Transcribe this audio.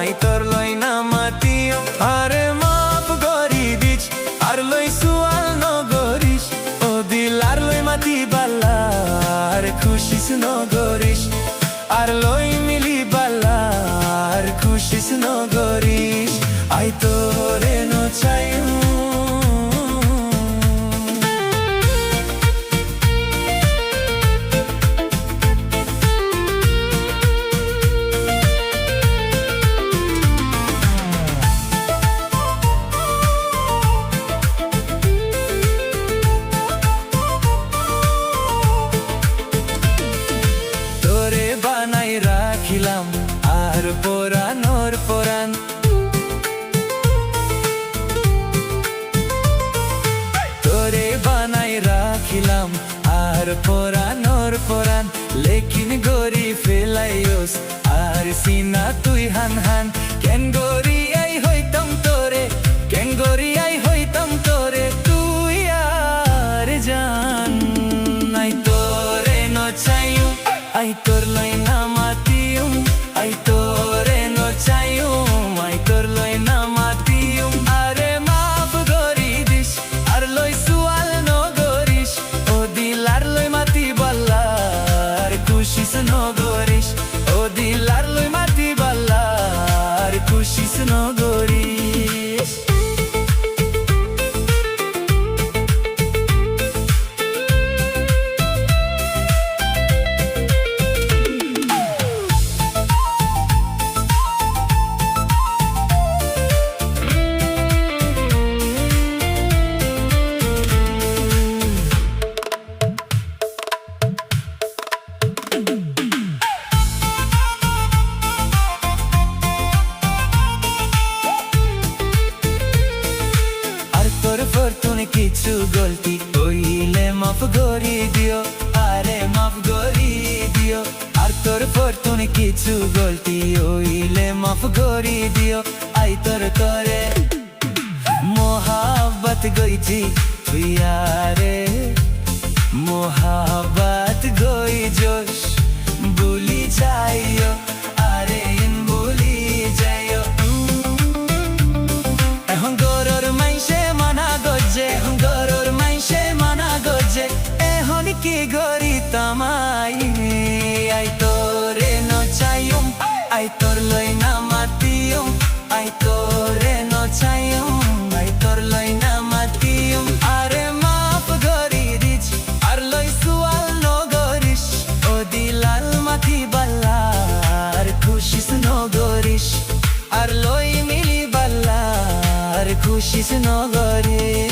I তোর লই না মাতিও আরে মাফ করি দিছ আর লই সুয়াল নগরিস ও দিল আর লই মাতি বালা আর খুশিস নগরিস আর লই মিলি বালা আর খুশিস নগরিস আই তোরে নচাইও রাখিলাম আর পরানোর পরাণ তোরে বানাই রাখিলাম আর পরানোর পরাণ লেকিন গরি ফেলাইস আর সিনা তুই হান হান কেন গরি আই হইতাম তোরে কেন গরি আই হইতাম তোরে তুই আর জান আই তোরে নচাইও আই তোর লই না মাতিও আই তোরে নচাইও আই তোর লই না মাতিও আরে মাফ করি দিস আর লই সুয়াল নগরিস ও দিল আর লই মাতি বালা আর খুশিস নগরিস ও দিল আর লই মাতি বালা আর খুশিস নগরিস কিছু গলতি হইলে মাফ করি দিও আরে মাফ করি দিও আর তোর ফরতুনে কিছু গলতি হইলে মাফ করি দিও আই তোর করে মোহাব্বত গইছি তুই আরে মোহাব্বত গই জোশ ভুলি যাইও আরে ভুলি যাইও এখন গরর মাইসে মানা গজে গরর মাইসে মানা গজে এখন কি গরি তামাই আই তোরে নচাইও আই তোর লই না মাতিও আই তোরে নচাইও আই তোর লই না মাতিও আরে মাফ করি দিছ আর লই সুয়াল নগরিস ও দিলাল মাতি বালা আর খুশিস নগরিস আর লই মিলি বালা আর খুশিস নগরিস